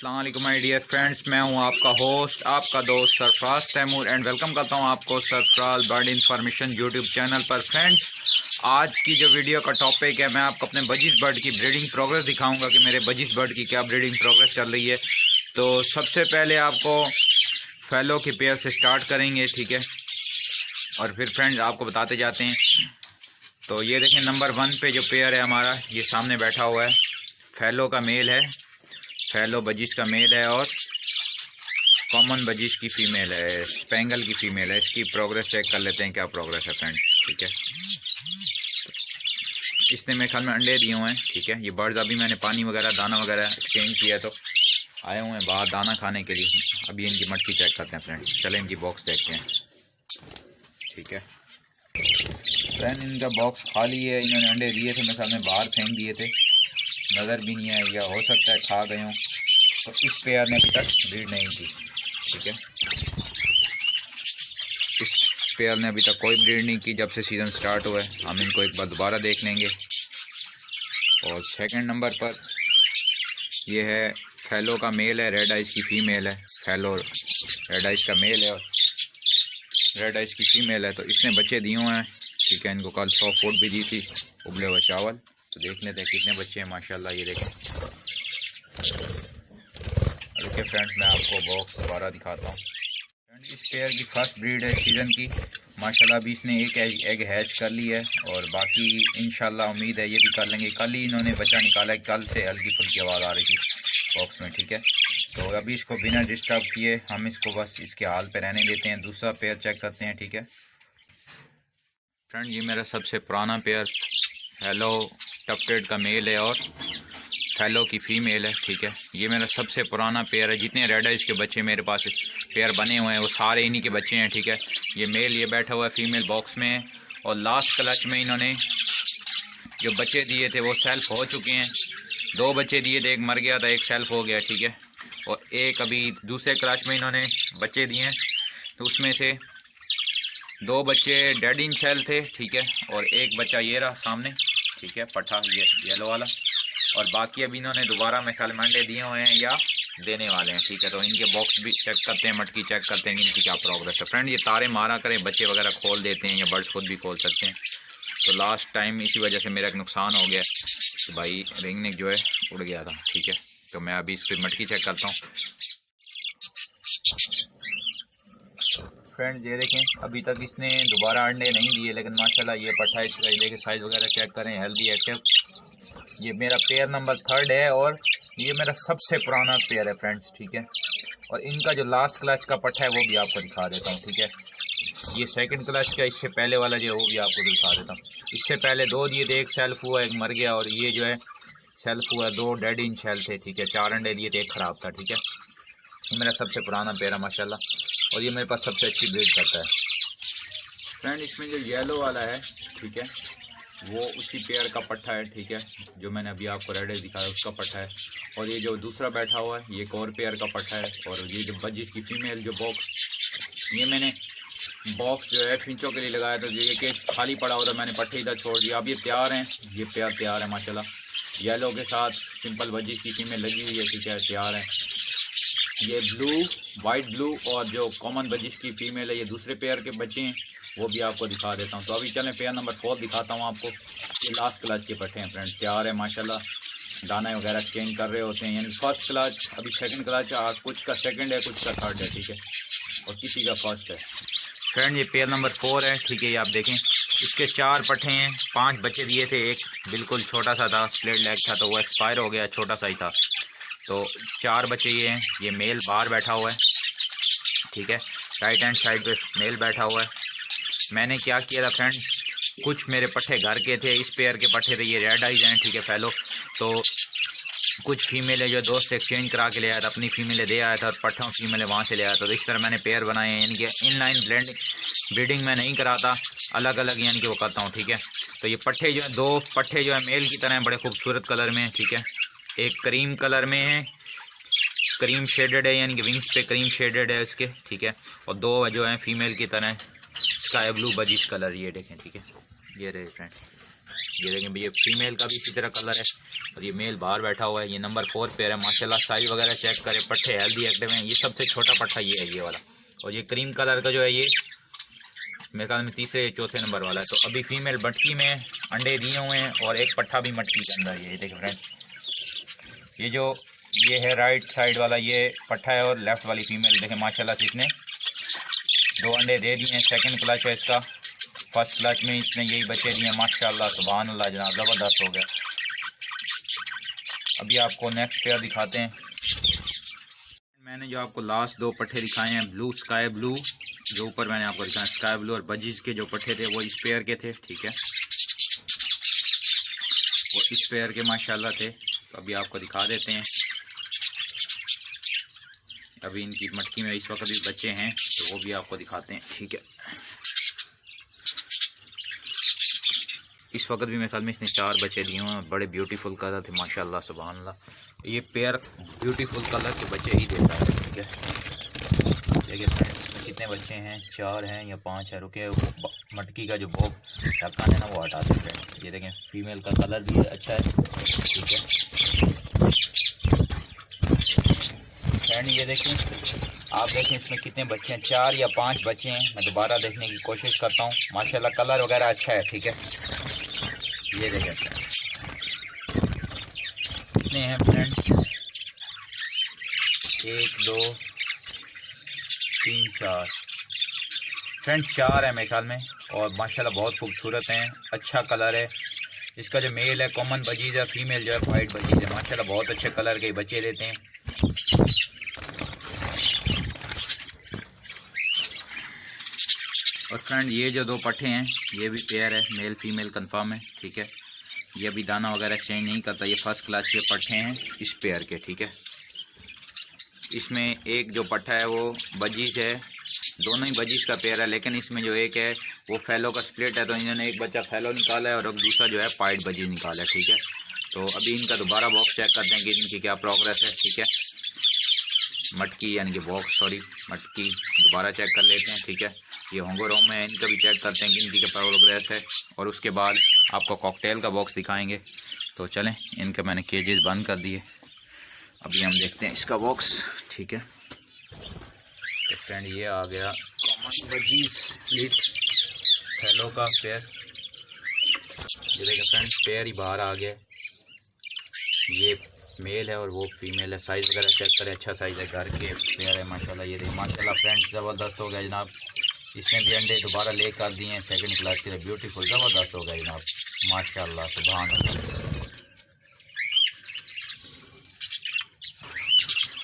अस्सलाम वालेकुम my dear friends, मैं हूं आपका होस्ट, आपका दोस्त सरफराज तैमूर एंड वेलकम करता हूं आपको Sarfaraz bird information YouTube channel पर। फ्रेंड्स, आज की जो वीडियो का टॉपिक है, मैं आपको अपने बजिस बर्ड की ब्रीडिंग प्रोग्रेस दिखाऊंगा कि मेरे बजिस बर्ड की क्या ब्रीडिंग प्रोग्रेस चल रही है। तो सबसे पहले आपको फैलो की पेयर से स्टार्ट करेंगे, ठीक है, और फिर फ्रेंड्स आपको बताते जाते हैं। तो ये देखें, नंबर 1 पे जो पेयर है हमारा, ये सामने बैठा हुआ है, फैलो का मेल है, फैलो बजिस का मेल है और कॉमन बजिस की फ़ीमेल है, स्पेंगल की फ़ीमेल है। इसकी प्रोग्रेस चेक कर लेते हैं क्या प्रोग्रेस है फ्रेंड, ठीक है। इसने मेरे ख्याल में अंडे दिए हुए हैं, ठीक है। ये बर्ड्स अभी मैंने पानी वगैरह दाना वगैरह एक्सचेंज किया है, तो आए हुए हैं बाहर दाना खाने के लिए। अभी इनकी मटकी चेक करते हैं फ्रेंड, चले इनकी बॉक्स देखते हैं, ठीक है। फ्रेंड, इनका बॉक्स खाली है, इन्होंने अंडे दिए थे, मेरे ख्याल में बाहर फेंक दिए थे, नज़र भी नहीं है, या हो सकता है खा गए हों। तो इस पेयर ने अभी तक ब्रीड नहीं की, ठीक है। इस पेयर ने अभी तक कोई ब्रीड नहीं की जब से सीज़न स्टार्ट हुआ है। हम इनको एक बार दोबारा देख लेंगे। और सेकंड नंबर पर ये है फैलो का मेल है, रेड आइज की फ़ीमेल है। फैलो रेड आइज का मेल है और रेड आइज की फ़ीमेल है। तो इसने बच्चे दिए हुए हैं, ठीक है। इनको कल 100 फूड भी दी थी, उबले हुए चावल। तो देख लेते हैं कितने बच्चे हैं माशाल्लाह। ये देखें, देखिए फ्रेंड्स, मैं आपको बॉक्स दोबारा दिखाता हूँ। फ्रेंड्स, इस पेयर की फर्स्ट ब्रीड है सीज़न की माशाल्लाह। अभी इसने एक एग हैच कर ली है और बाकी इंशाल्लाह उम्मीद है ये भी कर लेंगे। कल ही इन्होंने बच्चा निकाला है, कल से हल्की फुल्की आवाज़ आ रही थी बॉक्स में, ठीक है। तो अभी इसको बिना डिस्टर्ब किए हम इसको बस इसके हाल पे रहने देते हैं। दूसरा पेयर चेक करते हैं, ठीक है। फ्रेंड, ये मेरा सबसे पुराना पेयर फैलो टफ्टेड का मेल है और फैलो की फ़ीमेल है, ठीक है। ये मेरा सबसे पुराना पेयर है। जितने रेड आइज के बच्चे मेरे पास पेयर बने हुए हैं वो सारे इन्हीं के बच्चे हैं, ठीक है। ये मेल ये बैठा हुआ है, फीमेल बॉक्स में है। और लास्ट क्लच में इन्होंने जो बच्चे दिए थे वो सेल्फ हो चुके हैं। 2 बच्चे दिए थे, एक मर गया था, एक सेल्फ हो गया, ठीक है। और एक अभी दूसरे क्लच में इन्होंने बच्चे दिए हैं, तो उसमें से 2 बच्चे डेड इन शेल थे, ठीक है। और एक बच्चा ये रहा सामने, ठीक है, पट्ठा ये येलो वाला। और बाकी अभी इन्होंने दोबारा में ख्याल मंडे दिए हुए हैं या देने वाले हैं, ठीक है। तो इनके बॉक्स भी चेक करते हैं, मटकी चेक करते हैं कि इनकी क्या प्रोग्रेस है। फ्रेंड, ये तारे मारा करें, बच्चे वगैरह खोल देते हैं या बर्ड्स खुद भी खोल सकते हैं। तो लास्ट टाइम इसी वजह से मेरा एक नुकसान हो गया कि भाई रिंग नेक जो है उड़ गया था, ठीक है। तो मैं अभी इस पर मटकी चेक करता हूँ। फ्रेंड, ये देखें, अभी तक इसने दोबारा अंडे नहीं दिए, लेकिन माशाल्लाह ये पट्टा इसका देखें, साइज़ वगैरह चेक करें, हेल्दी एक्टिव। ये मेरा पेयर नंबर 3 है और ये मेरा सबसे पुराना पेयर है फ्रेंड्स, ठीक है। और इनका जो लास्ट क्लच का पट्टा है वो भी आपको दिखा देता हूँ, ठीक है। ये सेकंड क्लच का इससे पहले वाला जो है वो भी आपको दिखा देता हूँ। इससे पहले 2 दिए थे, एक सेल्फ हुआ, एक मर गया। और ये जो है सेल्फ हुआ, 2 डेड इन शेल थे, ठीक है। 4 अंडे दिए थे, एक ख़राब था, ठीक है। ये मेरा सबसे पुराना पेयर है माशाल्लाह, और ये मेरे पास सबसे अच्छी ब्रीड करता है। फ्रेंड, इसमें जो येलो वाला है, ठीक है, वो उसी पेयर का पट्टा है, ठीक है, जो मैंने अभी आपको रेड दिखाया उसका पट्टा है। और ये जो दूसरा बैठा हुआ है ये एक और पेयर का पट्टा है। और ये जो बजिस की फ़ीमेल जो बॉक्स, ये मैंने बॉक्स जो है फिंचों के लिए लगाया था, ये कि खाली पड़ा हुआ था, मैंने पट्टे इधर छोड़ दिया। अब ये तैयार हैं, ये पेयर तैयार है माशाल्लाह। येलो के साथ सिंपल बजिस की फ़ीमेल लगी हुई है, ठीक है, तैयार है। ये ब्लू, वाइट ब्लू और जो कॉमन बजिस की फ़ीमेल है, ये दूसरे पेयर के बच्चे हैं, वो भी आपको दिखा देता हूँ। तो अभी चलें पेयर नंबर 4 दिखाता हूँ आपको। ये लास्ट क्लच के पट्टे हैं फ्रेंड, तैयार है माशाल्लाह। दाना वगैरह चेंज कर रहे होते हैं, यानी फर्स्ट क्लच, अभी सेकंड क्लच, कुछ का सेकंड है, कुछ का थर्ड है, ठीक है, और किसी का फर्स्ट है। फ्रेंड, ये पेयर नंबर 4 है, ठीक है। ये आप देखें, इसके 4 पट्टे हैं, 5 बच्चे दिए थे, एक बिल्कुल छोटा सा था, स्प्लिट लेग था, तो वो एक्सपायर हो गया, छोटा सा ही था। तो 4 बच्चे ये हैं। ये मेल बाहर बैठा हुआ है, ठीक है, राइट हैंड साइड पे मेल बैठा हुआ है। मैंने क्या किया था फ्रेंड, कुछ मेरे पट्टे घर के थे, इस पेयर के पट्टे थे, ये रेड आइज हैं, ठीक है, फैलो। तो कुछ फीमेलें जो दोस्त से एक्सचेंज करा के ले आया था, अपनी फीमेलें दे आया था और पट्ठों फीमेलें वहाँ से ले आया था। तो इस तरह मैंने पेयर बनाए हैं, यानी कि इनलाइन ब्रीडिंग में नहीं कराता, अलग अलग यानी कि वो करता हूँ, ठीक है। तो ये पट्टे जो है, 2 पट्टे जो है मेल की तरह बड़े खूबसूरत कलर में, ठीक है। एक क्रीम कलर में है, क्रीम शेडेड है, यानी कि विंग्स पे क्रीम शेडेड है इसके, ठीक है। और 2 जो है फीमेल की तरह स्काई ब्लू बजिस कलर, ये देखें, ठीक है, ये रहे फ्रेंड, ये देखें ये फीमेल का भी इसी तरह कलर है और ये मेल बाहर बैठा हुआ है। ये नंबर 4 पेयर है माशाल्लाह। साइज वगैरह चेक करें, पट्ठे हेल्दी एक्टिव हैं। ये सबसे छोटा पट्ठा ये है, ये वाला। और ये क्रीम कलर का जो है ये मेरे ख्याल में तीसरे चौथे नंबर वाला है। तो अभी फीमेल मटकी में अंडे दिए हुए हैं और एक पट्ठा भी मटकी के अंदर। ये देखें फ्रेंड, ये है राइट साइड वाला ये पट्ठा है और लेफ़्ट वाली फीमेल देखें माशाल्लाह से इसने 2 अंडे दे दिए हैं। सेकंड क्लच है इसका। फर्स्ट क्लच में इसने यही बच्चे दिए हैं माशाल्लाह, सुभान अल्लाह जनाब, ज़बरदस्त हो गया। अभी आपको नेक्स्ट पेयर दिखाते हैं। मैंने जो आपको लास्ट 2 पट्ठे दिखाए हैं, ब्लू स्काई ब्लू, जो ऊपर मैंने आपको दिखाया स्काई ब्लू, और बजीज के जो पट्ठे थे वो इस पेयर के थे, ठीक है, वो इस पेयर के माशाल्लाह थे। तो अभी आपको दिखा देते हैं। अभी इनकी मटकी में इस वक्त भी बच्चे हैं तो वो भी आपको दिखाते हैं, ठीक है। इस वक्त भी मेरे ख्याल में इसने 4 बच्चे दिए हैं। बड़े ब्यूटीफुल कलर थे माशाल्लाह, सुभान अल्लाह। ये पेयर ब्यूटीफुल कलर के बच्चे ही देता है, ठीक है। देखिए इसमें कितने बच्चे हैं, 4 हैं या 5 है। रुके मटकी का जो बॉब ढक्कन है ना वो हटा देते हैं। ये देखें फीमेल का कलर भी अच्छा है, ठीक है फ्रेंड। ये देखें, आप देखें इसमें कितने बच्चे हैं, 4 या 5 बच्चे हैं। मैं दोबारा देखने की कोशिश करता हूँ। माशाल्लाह कलर वगैरह अच्छा है, ठीक है। ये देखें कितने हैं फ्रेंड, 1 2 3 4 फ्रेंड, 4 है मेरे ख्याल में। और माशाल्लाह बहुत खूबसूरत हैं, अच्छा कलर है। इसका जो मेल है कॉमन बजीज है, फीमेल जो है वाइट बजीज है। माशाल्लाह बहुत अच्छे कलर के बच्चे देते हैं। और फ्रेंड ये जो 2 पट्ठे हैं ये भी पेयर है, मेल फीमेल कंफर्म है, ठीक है। ये अभी दाना वगैरह एक्सचेंज नहीं करता। ये फर्स्ट क्लास के पट्ठे हैं इस पेयर के, ठीक है। इसमें एक जो पट्ठा है वो बजीज है, दोनों ही बजीज का पेयर है, लेकिन इसमें जो एक है वो फैलो का स्प्लिट है। तो इन्होंने एक बच्चा फैलो निकाला है और दूसरा जो है पाइट बजीज निकाला है, ठीक है। तो अभी इनका दोबारा बॉक्स चेक करते हैं कि इनकी क्या प्रोग्रेस है, ठीक है। मटकी यानी कि बॉक्स, सॉरी मटकी दोबारा चेक कर लेते हैं, ठीक है। ये होंगोरोम में इनका भी चेक करते हैं कि इनकी क्या प्रोग्रेस है और उसके बाद आपको कॉकटेल का बॉक्स दिखाएंगे। तो चलें, इनके मैंने केजेस बंद कर दिए। अभी हम देखते हैं इसका बॉक्स, ठीक है। तो फ्रेंड ये आ गया कॉमन बजीज स्प्लिट फैलो का पेयर। ये देखिए फ्रेंड, पेयर ही बाहर आ गया। ये मेल है और वो फीमेल है। साइज़ वगैरह चेक करें, अच्छा साइज़ है, घर के पेयर है माशाल्लाह। ये देखिए माशाल्लाह फ्रेंड ज़बरदस्त हो गया जनाब। इसने भी अंडे दोबारा ले कर दिए हैं सेकंड क्लास के लिए, ब्यूटीफुल ज़बरदस्त हो गया जनाब माशाल्लाह, सुभान अल्लाह।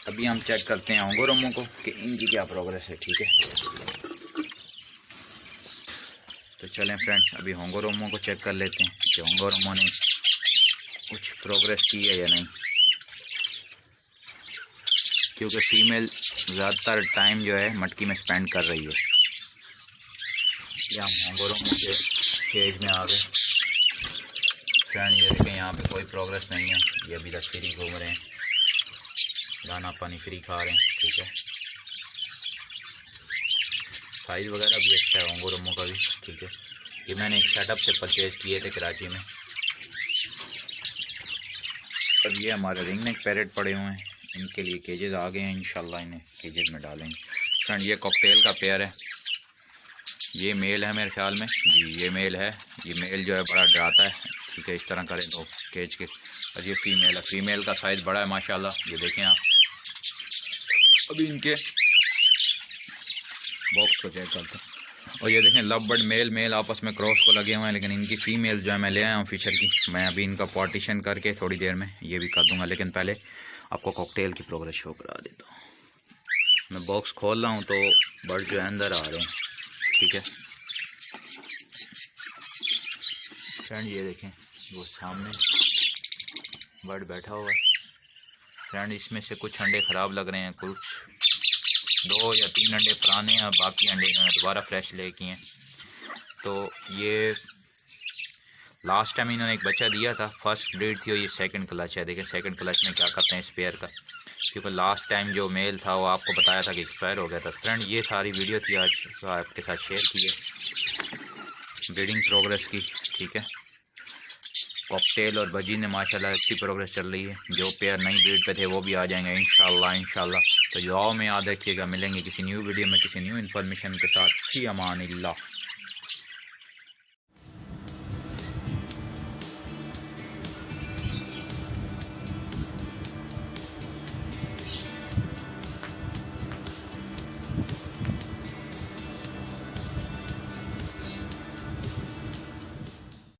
अभी हम चेक करते हैं होंगोरोमो को कि इनकी क्या प्रोग्रेस है, ठीक है। तो चलें फ्रेंड्स, अभी होंगोरोमो को चेक कर लेते हैं कि होंगोरोमो ने कुछ प्रोग्रेस की है या नहीं, क्योंकि फीमेल ज़्यादातर टाइम जो है मटकी में स्पेंड कर रही है। ये हम होंगोरोमो के केज में आ गए फ्रेंड। ये देखें यहाँ पे कोई प्रोग्रेस नहीं है, ये अभी तक फ्री घूम रहे हैं, दाना पानी फ्री खा रहे हैं, ठीक है। साइज़ वगैरह भी अच्छा है होंगोरोमो का भी, ठीक है। ये मैंने एक सेटअप से परचेज़ किए थे कराची में। अब ये हमारे रिंग नेक पैरेट पड़े हुए हैं, इनके लिए केजेस आ गए हैं, इंशाल्लाह इन्हें केजेस में डालेंगे फ्रेंड। ये कॉकटेल का पेयर है, ये मेल है मेरे ख्याल में जी, ये मेल है। ये मेल जो है बड़ा डराता है, ठीक है, इस तरह करें तो केज के। और ये फीमेल है, फीमेल का साइज़ बड़ा है माशाल्लाह, ये देखें आप। अभी इनके बॉक्स को चेक करते हैं। और ये देखें लव बर्ड मेल मेल आपस में क्रॉस को लगे हुए हैं, लेकिन इनकी फ़ीमेल जो है मैं ले आया हूँ फिशर की। मैं अभी इनका पार्टीशन करके थोड़ी देर में ये भी कर दूँगा, लेकिन पहले आपको कॉकटेल की प्रोग्रेस शो करा देता हूँ। मैं बॉक्स खोल रहा हूँ तो बर्ड जो है अंदर आ रहे हैं, ठीक है फ्रेंड। ये देखें वो सामने बर्ड बैठा हुआ है फ्रेंड। इसमें से कुछ अंडे ख़राब लग रहे हैं, कुछ 2 या 3 अंडे पुराने हैं, बाकी अंडे दोबारा फ्रेश ले किए हैं। तो ये लास्ट टाइम इन्होंने एक बच्चा दिया था, फर्स्ट ब्रीड थी और ये सेकंड क्लच है। देखिए सेकंड क्लच में क्या करते हैं इस पेयर का, क्योंकि लास्ट टाइम जो मेल था वो आपको बताया था कि एक्सपायर हो गया था फ्रेंड। ये सारी वीडियो थी आज तो आपके साथ शेयर की है ब्रीडिंग प्रोग्रेस की, ठीक है। कॉकटेल और बजी ने माशाल्लाह अच्छी प्रोग्रेस चल रही है। जो पेयर नई ब्रीड पे थे वो भी आ जाएंगे इंशाल्लाह। तो दुआओं में याद रखिएगा। मिलेंगे किसी न्यू वीडियो में किसी न्यू इन्फॉर्मेशन के साथ। फी अमानिल्लाह।